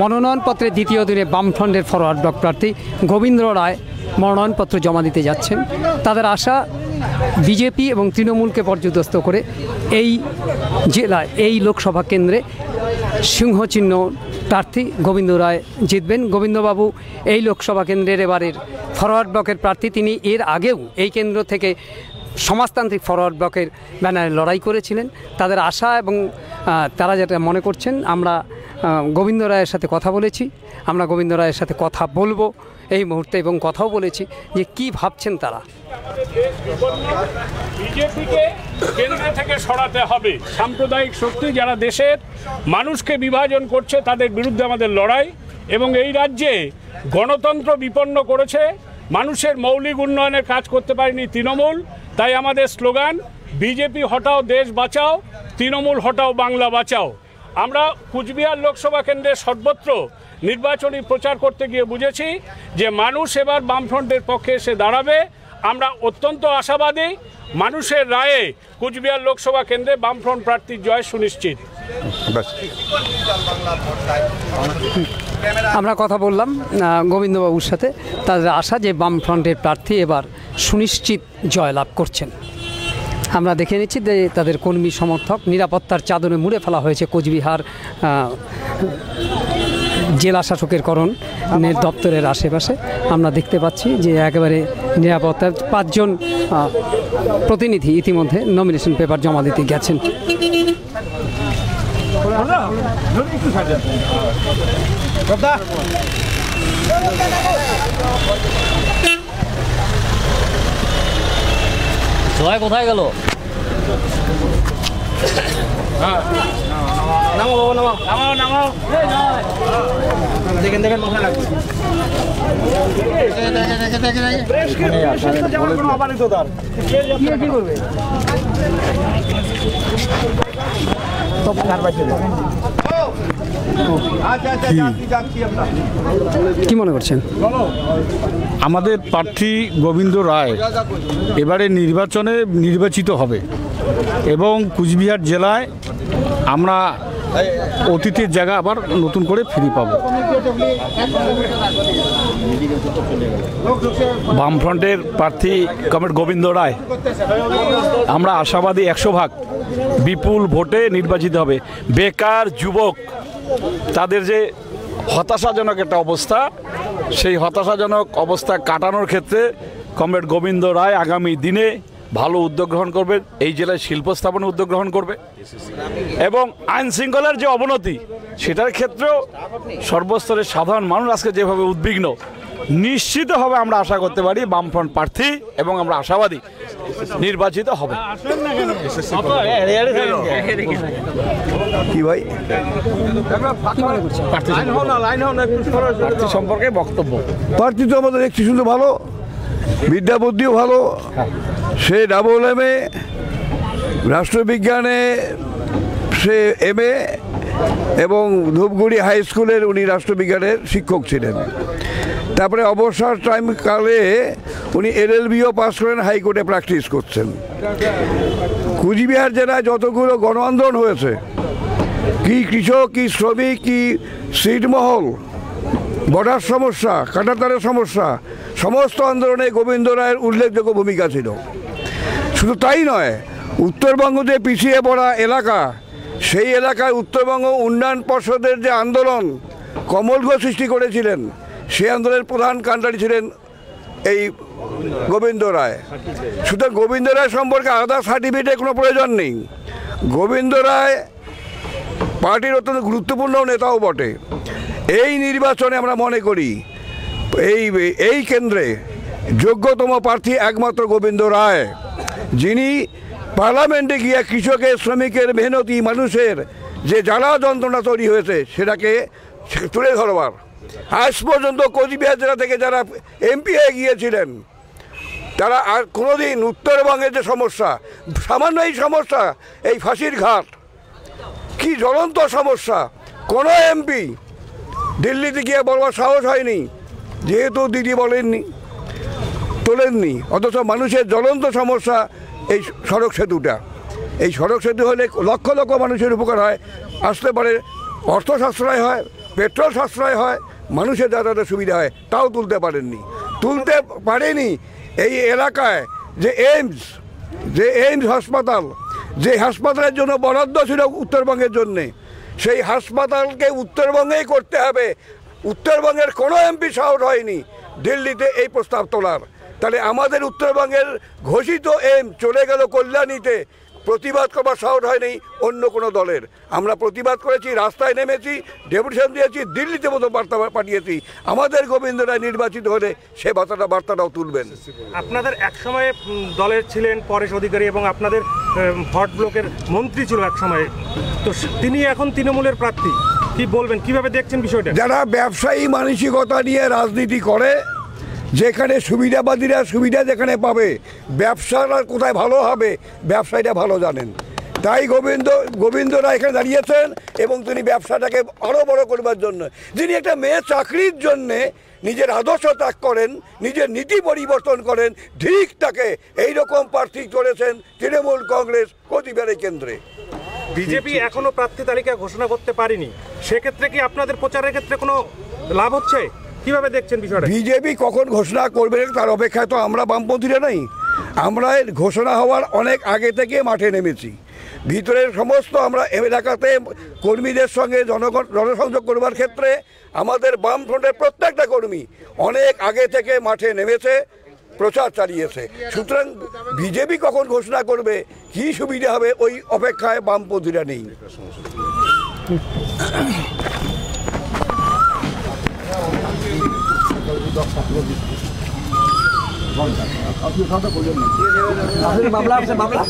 মনোনয়নপত্রের দ্বিতীয় দিনে বামফ্রন্টের ফরওয়ার্ড ব্লক প্রার্থী গোবিন্দ রায় মনোনয়নপত্র জমা দিতে যাচ্ছেন। তাদের আশা বিজেপি এবং তৃণমূলকে পর্যদস্ত করে এই জেলায় এই লোকসভা কেন্দ্রে সিংহচিহ্ন প্রার্থী গোবিন্দ রায় জিতবেন। গোবিন্দবাবু এই লোকসভা কেন্দ্রের এবারের ফরওয়ার্ড ব্লকের প্রার্থী। তিনি এর আগেও এই কেন্দ্র থেকে সমাজতান্ত্রিক ফরওয়ার্ড ব্লকের ব্যানারে লড়াই করেছিলেন। তাদের আশা এবং তারা যেটা মনে করছেন, আমরা গোবিন্দ রায়ের সাথে কথা বলেছি, আমরা গোবিন্দ রায়ের সাথে কথা বলবো এই মুহূর্তে এবং কথাও বলেছি যে কি ভাবছেন তারা। বিজেপিকে কেন্দ্র থেকে সরাতে হবে। সাম্প্রদায়িক শক্তি যারা দেশের মানুষকে বিভাজন করছে তাদের বিরুদ্ধে আমাদের লড়াই, এবং এই রাজ্যে গণতন্ত্র বিপন্ন করেছে, মানুষের মৌলিক উন্নয়নের কাজ করতে পারেনি তৃণমূল। তাই আমাদের স্লোগান বিজেপি হটাও দেশ বাঁচাও, তৃণমূল হটাও বাংলা বাঁচাও। আমরা কুচবিহার লোকসভা কেন্দ্রের সর্বত্র নির্বাচনী প্রচার করতে গিয়ে বুঝেছি যে মানুষ এবার বামফ্রন্টের পক্ষে এসে দাঁড়াবে। আমরা অত্যন্ত আশাবাদী, মানুষের রায়ে কুচবিহার লোকসভা কেন্দ্রে বামফ্রন্ট প্রার্থীর জয় সুনিশ্চিত। আমরা কথা বললাম গোবিন্দবাবুর সাথে, তাদের আশা যে বামফ্রন্টের প্রার্থী এবার সুনিশ্চিত জয়লাভ করছেন। আমরা দেখে নিচ্ছি যে তাদের কর্মী সমর্থক নিরাপত্তার চাদরে মুড়ে ফেলা হয়েছে কোচবিহার জেলা শাসকের করণের দপ্তরের আশেপাশে। আমরা দেখতে পাচ্ছি যে একেবারে নিরাপত্তার 5 জন প্রতিনিধি ইতিমধ্যে নমিনেশন পেপার জমা দিতে গেছেন। সবাই কোথায় গেল? দেখেন কোথায় লাগবে। কি মনে করছেন? আমাদের প্রার্থী গোবিন্দ রায় এবারে নির্বাচনে নির্বাচিত হবে এবং কুচবিহার জেলায় আমরা অতীতের জায়গা আবার নতুন করে ফিরে পাব। বামফ্রন্টের প্রার্থী কমরেড গোবিন্দ রায়, আমরা আশাবাদী 100% বিপুল ভোটে নির্বাচিত হবে। বেকার যুবক তাদের যে হতাশাজনক একটা অবস্থা, সেই হতাশাজনক অবস্থা কাটানোর ক্ষেত্রে কমরেড গোবিন্দ রায় আগামী দিনে ভালো উদ্যোগ গ্রহণ করবে, এই জেলায় শিল্প স্থাপনের উদ্যোগ গ্রহণ করবে এবং আইন শৃঙ্খলার যে অবনতি সেটার ক্ষেত্রেও সর্বস্তরের সাধারণ মানুষ আজকে যেভাবে উদ্বিগ্ন, নিশ্চিতভাবে আমরা আশা করতে পারি বামফ্রন্ট প্রার্থী এবং আমরা আশাবাদী নির্বাচিত হবে। কি ভাই প্রার্থী সম্পর্কে বক্তব্য? প্রার্থী তো আমাদের একটি শুধু ভালো, বিদ্যা বুদ্ধিও ভালো, সে ডাবল MA, রাষ্ট্রবিজ্ঞানে সে MA এবং ধূপগুড়ি হাই স্কুলের উনি রাষ্ট্রবিজ্ঞানের শিক্ষক ছিলেন। তারপরে অবসর টাইমকালে উনি LLBও পাস করেন, হাইকোর্টে প্র্যাকটিস করছেন। কুচবিহার জেলায় যতগুলো গণ আন্দোলন হয়েছে, কি কৃষক, কি শ্রমিক, কি সিটমহল, বর্ডার সমস্যা, কাঁটাতারের সমস্যা, সমস্ত আন্দোলনে গোবিন্দ রায়ের উল্লেখযোগ্য ভূমিকা ছিল। শুধু তাই নয়, উত্তরবঙ্গ যে পিছিয়ে পড়া এলাকা, সেই এলাকায় উত্তরবঙ্গ উন্নয়ন পর্ষদের যে আন্দোলন কমলঘ সৃষ্টি করেছিলেন, সেই আন্দোলনের প্রধান কাণ্ডারি ছিলেন এই গোবিন্দ রায়। সুতরাং গোবিন্দ রায় সম্পর্কে আলাদা সার্টিফিকেটের কোনো প্রয়োজন নেই। গোবিন্দ রায় পার্টির অত্যন্ত গুরুত্বপূর্ণ নেতাও বটে। এই নির্বাচনে আমরা মনে করি এই কেন্দ্রে যোগ্যতম প্রার্থী একমাত্র গোবিন্দ রায়, যিনি পার্লামেন্টে গিয়ে কৃষকের, শ্রমিকের, মেহনতি মানুষের যে জ্বালা যন্ত্রণা তৈরি হয়েছে সেটাকে তুলে ধরবার। আজ পর্যন্ত কোচবিহার জেলা থেকে যারা MP হয়ে গিয়েছিলেন তারা আর কোনোদিন উত্তরবঙ্গের যে সমস্যা, সামান্য এই সমস্যা, এই ফাঁসির ঘাট, কি জ্বলন্ত সমস্যা, কোনো MP দিল্লিতে গিয়ে বলবার সাহস হয়নি, যেহেতু দিদি বলেননি, তোলেননি। অথচ মানুষের জ্বলন্ত সমস্যা এই সড়ক সেতুটা। এই সড়ক সেতু হলে লক্ষ লক্ষ মানুষের উপকার হয়, আসতে পারে, অর্থ সাশ্রয় হয়, পেট্রোল সাশ্রয় হয়, মানুষের যাতায়াতের সুবিধা হয়, তাও তুলতে পারেননি। তুলতে পারেনি এই এলাকায় যে এইমস হাসপাতাল, যে হাসপাতালের জন্য বরাদ্দ ছিল উত্তরবঙ্গের জন্যে, সেই হাসপাতালকে উত্তরবঙ্গেই করতে হবে। উত্তরবঙ্গের কোনো এমপি সাহস হয়নি দিল্লিতে এই প্রস্তাব তোলার। তাহলে আমাদের উত্তরবঙ্গের ঘোষিত চলে গেল কল্যাণীতে, প্রতিবাদ করবার সাহস হয়নি অন্য কোনো দলের। আমরা প্রতিবাদ করেছি, রাস্তায় নেমেছি, ডেপুটেশন দিয়েছি, দিল্লিতে মতো বার্তা পাঠিয়েছি। আমাদের গোবিন্দ রায় নির্বাচিত হলে সে বার্তাটাও তুলবেন। আপনাদের একসময়ে দলের ছিলেন পরেশ অধিকারী এবং আপনাদের হট ব্লকের মন্ত্রী ছিল একসময়ে, তো তিনি এখন তৃণমূলের প্রার্থী, কি বলবেন, কিভাবে দেখছেন বিষয়টা? যারা ব্যবসায়ী মানসিকতা নিয়ে রাজনীতি করে, যেখানে সুবিধাবাদীরা সুবিধা যেখানে পাবে, ব্যবসাটা কোথায় ভালো হবে ব্যবসায়ীরা ভালো জানেন। তাই গোবিন্দরা এখানে দাঁড়িয়েছেন এবং তিনি ব্যবসাটাকে আরও বড় করবার জন্য, যিনি একটা মেয়ে চাকরির জন্যে নিজের আদর্শ ত্যাগ করেন, নিজের নীতি পরিবর্তন করেন, ঠিক তাকে এইরকম প্রার্থী করেছেন তৃণমূল কংগ্রেস কোচবিহারের কেন্দ্রে। বিজেপি এখনো প্রার্থী তালিকা ঘোষণা করতে পারেনি, সেক্ষেত্রে কি আপনাদের প্রচারের ক্ষেত্রে কোনো লাভ হচ্ছে? কিভাবে দেখছেন বিষয়টা? বিজেপি কখন ঘোষণা করবে তার অপেক্ষায় তো আমরা বামপন্থীরা নেই। আমরা ঘোষণা হওয়ার অনেক আগে থেকে মাঠে নেমেছি। ভিতরের সমস্ত আমরা এলাকাতে কর্মীদের সঙ্গে জনসংযোগ করবার ক্ষেত্রে আমাদের বামফ্রন্টের প্রত্যেকটা কর্মী অনেক আগে থেকে মাঠে নেমেছে, প্রচার চালিয়েছে। সুতরাং বিজেপি কখন ঘোষণা করবে, কী সুবিধা হবে, ওই অপেক্ষায় বামপন্থীরা নেই। মামলা